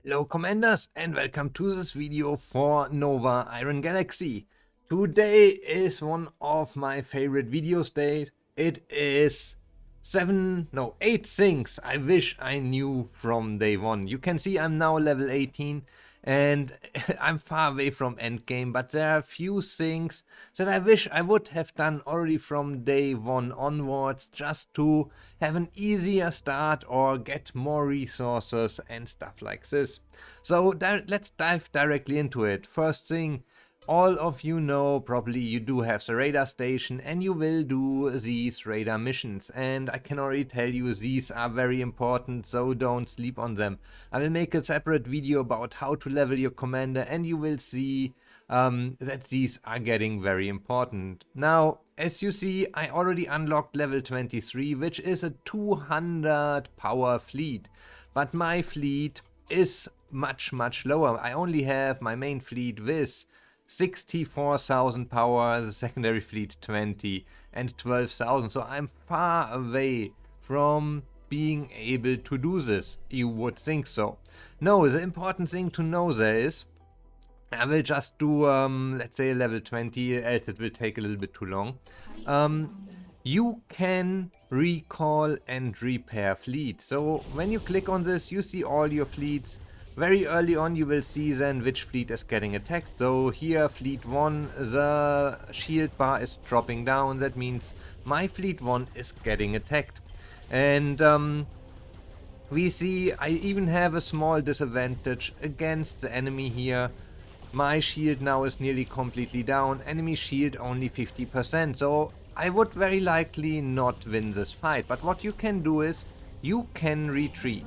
Hello Commanders and welcome to this video for Nova Iron Galaxy. Today is one of my favorite videos days. It is 8 things I wish I knew from day one. You can see I'm now level 18 and I'm far away from endgame, but there are a few things that I wish I would have done already from day one onwards, just to have an easier start or get more resources and stuff like this. So let's dive directly into it. First thing, all of you know probably you do have the radar station and you will do these radar missions, and I can already tell you these are very important, so don't sleep on them. I will make a separate video about how to level your commander and you will see that these are getting very important. Now, as you see, I already unlocked level 23, which is a 200 power fleet, but my fleet is much lower. I only have my main fleet with 64,000 power, the secondary fleet 20 and 12,000, so I'm far away from being able to do this. You would think so. No, the important thing to know there is I will just do let's say level 20, else it will take a little bit too long. You can recall and repair fleet. So when you click on this, you see all your fleets. Very early on you will see then which fleet is getting attacked. So here fleet 1, the shield bar is dropping down. That means my fleet 1 is getting attacked. And we see I even have a small disadvantage against the enemy here. My shield now is nearly completely down, enemy shield only 50%, so I would very likely not win this fight. But what you can do is, you can retreat.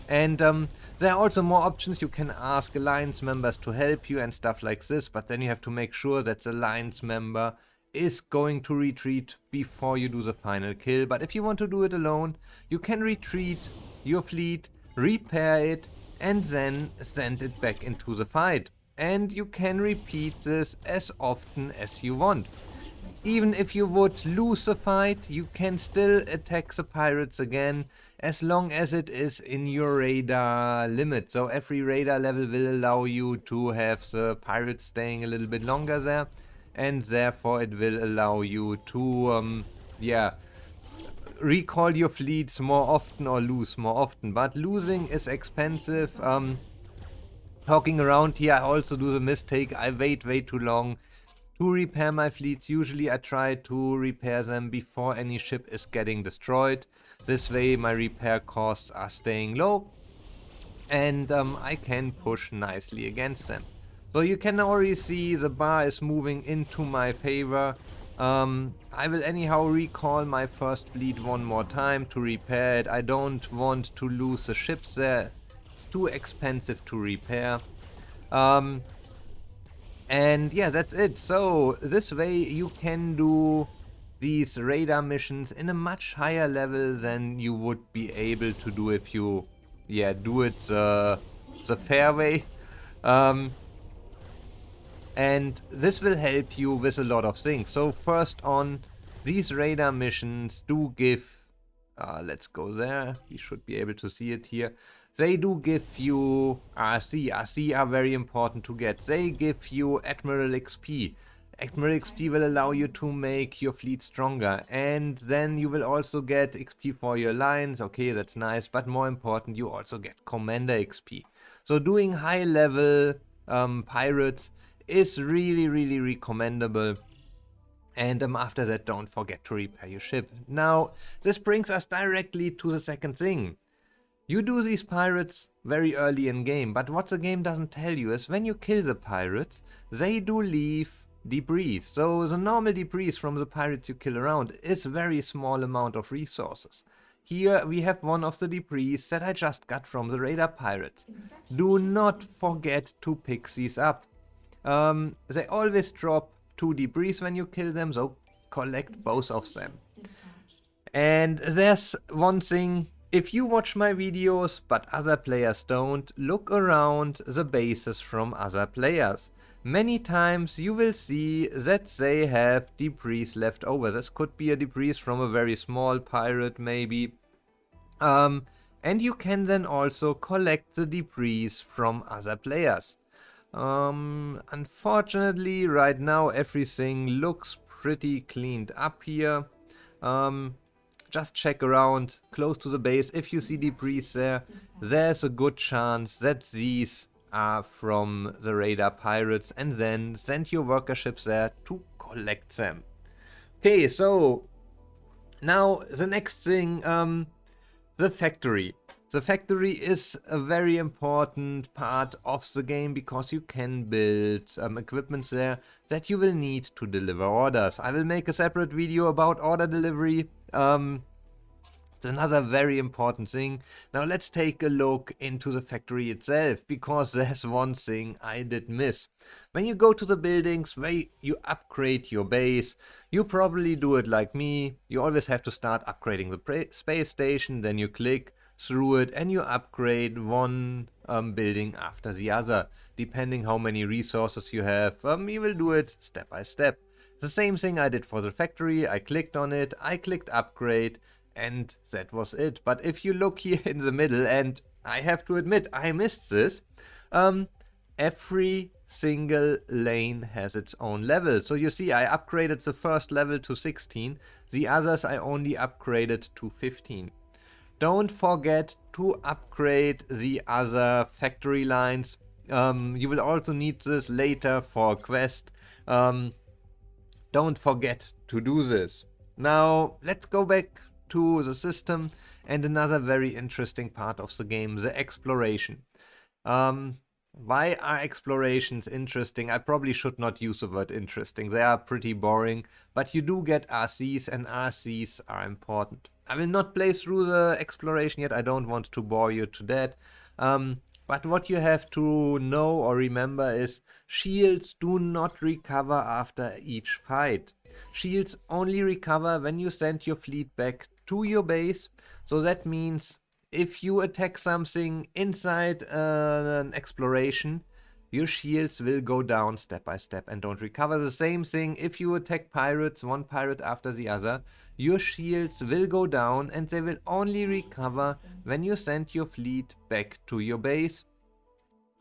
And there are also more options. You can ask alliance members to help you and stuff like this, but then you have to make sure that the alliance member is going to retreat before you do the final kill. But if you want to do it alone, you can retreat your fleet, repair it, and then send it back into the fight. And you can repeat this as often as you want. Even if you would lose the fight, you can still attack the pirates again, as long as it is in your radar limit. So every radar level will allow you to have the pirates staying a little bit longer there, and therefore it will allow you to recall your fleets more often or lose more often. But losing is expensive. Talking around here, I also do the mistake, I wait way too long to repair my fleets. Usually I try to repair them before any ship is getting destroyed. This way my repair costs are staying low, and I can push nicely against them. So you can already see the bar is moving into my favor. I will anyhow recall my first fleet one more time to repair it. I don't want to lose the ships there. Too expensive to repair. And yeah, that's it. So this way you can do these radar missions in a much higher level than you would be able to do if you do it the fair way. And this will help you with a lot of things. So first on, these radar missions do give let's go there, we should be able to see it here. They do give you RC. RC are very important to get. They give you Admiral XP. Admiral XP will allow you to make your fleet stronger. And then you will also get XP for your lines. Okay, that's nice. But more important, you also get Commander XP. So doing high level pirates is really recommendable. And after that, don't forget to repair your ship. Now, this brings us directly to the second thing. You do these pirates very early in game, but what the game doesn't tell you is when you kill the pirates, they do leave debris. So the normal debris from the pirates you kill around is a very small amount of resources. Here we have one of the debris that I just got from the radar pirates. Do not forget to pick these up. They always drop 2 debris when you kill them, so collect both of them. And there's one thing. If you watch my videos but other players don't, look around the bases from other players. Many times you will see that they have debris left over. This could be a debris from a very small pirate maybe. And you can then also collect the debris from other players. Unfortunately, right now everything looks pretty cleaned up here. Just check around close to the base. If you see debris there, there's a good chance that these are from the radar pirates, and then send your worker ships there to collect them. Okay, so now the next thing, the factory. The factory is a very important part of the game because you can build equipment there that you will need to deliver orders. I will make a separate video about order delivery. It's another very important thing. Now let's take a look into the factory itself, because there's one thing I did miss. When you go to the buildings where you upgrade your base, you probably do it like me. You always have to start upgrading the space station, then you click through it and you upgrade one building after the other. Depending how many resources you have, you will do it step by step. The same thing I did for the factory. I clicked on it, I clicked upgrade, and that was it. But if you look here in the middle, and I have to admit I missed this, every single lane has its own level. So you see, I upgraded the first level to 16, the others I only upgraded to 15. Don't forget to upgrade the other factory lines. You will also need this later for a quest. Don't forget to do this. Now let's go back to the system and another very interesting part of the game, the exploration. Why are explorations interesting? I probably should not use the word interesting. They are pretty boring, but you do get RCs, and RCs are important. I will not play through the exploration yet. I don't want to bore you to that. But what you have to know or remember is shields do not recover after each fight. Shields only recover when you send your fleet back to your base. So that means if you attack something inside an exploration, your shields will go down step by step and don't recover. The same thing if you attack pirates, one pirate after the other, your shields will go down and they will only recover when you send your fleet back to your base.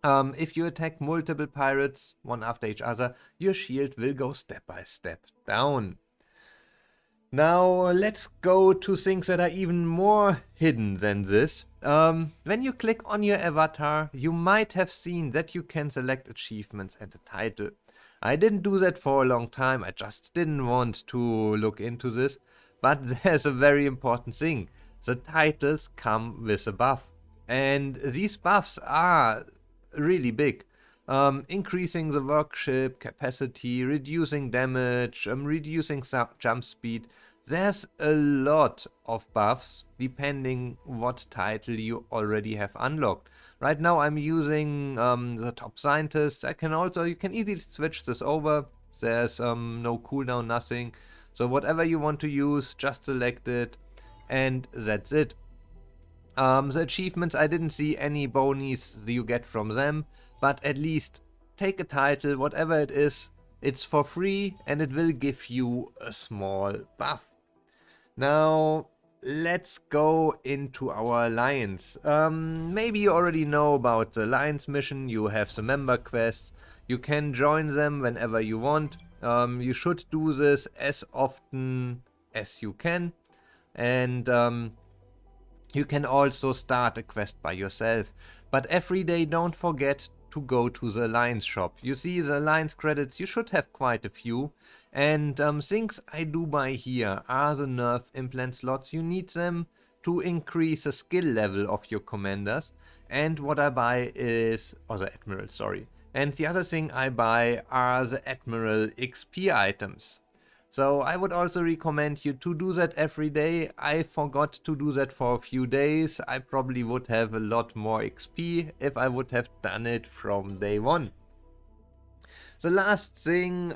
If you attack multiple pirates, one after each other, your shield will go step by step down. Now let's go to things that are even more hidden than this. When you click on your avatar, you might have seen that you can select achievements and a title. I didn't do that for a long time, I just didn't want to look into this. But there's a very important thing. The titles come with a buff. And these buffs are really big. Increasing the workship capacity, reducing damage, reducing jump speed. There's a lot of buffs depending what title you already have unlocked. Right now I'm using the top scientist. You can easily switch this over. There's no cooldown, nothing. So whatever you want to use, just select it, and that's it. The achievements, I didn't see any bonies you get from them, but at least take a title, whatever it is, it's for free and it will give you a small buff. Now let's go into our alliance. Maybe you already know about the alliance mission. You have the member quests. You can join them whenever you want. You should do this as often as you can, and you can also start a quest by yourself. But every day don't forget to go to the Alliance shop. You see the Alliance credits, you should have quite a few. And things I do buy here are the nerf implant slots. You need them to increase the skill level of your commanders. And what I buy is, or the Admiral, sorry. And the other thing I buy are the Admiral XP items. So I would also recommend you to do that every day. I forgot to do that for a few days. I probably would have a lot more XP if I would have done it from day one. The last thing,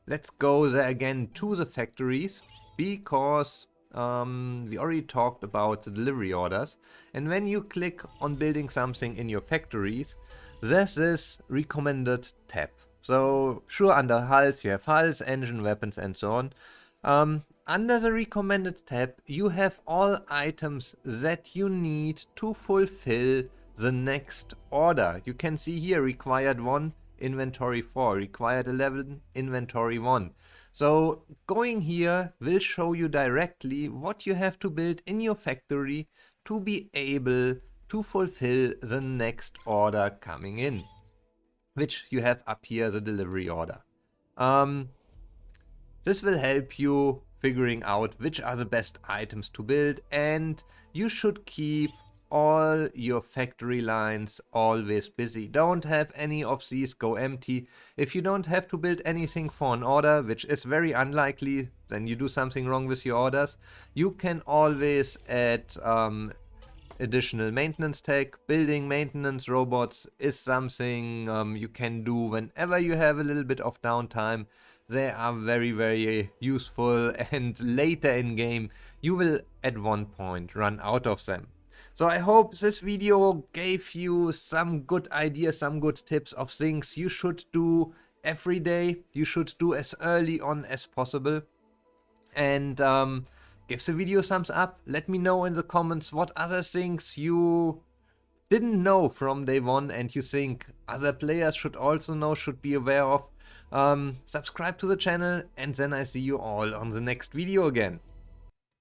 let's go there again to the factories, because we already talked about the delivery orders. And when you click on building something in your factories, there's this recommended tab. So sure, under hulls you have hulls, engine, weapons and so on. under the recommended tab, you have all items that you need to fulfill the next order. You can see here required 1, inventory 4, required 11, inventory 1. So going here will show you directly what you have to build in your factory to be able to fulfill the next order coming in, which you have up here, the delivery order. This will help you figuring out which are the best items to build, and you should keep all your factory lines always busy. Don't have any of these go empty. If you don't have to build anything for an order, which is very unlikely, then you do something wrong with your orders. You can always add additional maintenance tech. Building maintenance robots is something you can do whenever you have a little bit of downtime. They are very, very useful, and later in game you will at one point run out of them. So I hope this video gave you some good ideas, some good tips of things you should do every day. You should do as early on as possible. And give the video a thumbs up. Let me know in the comments what other things you didn't know from day one and you think other players should also know, should be aware of. Subscribe to the channel, and then I see you all on the next video again.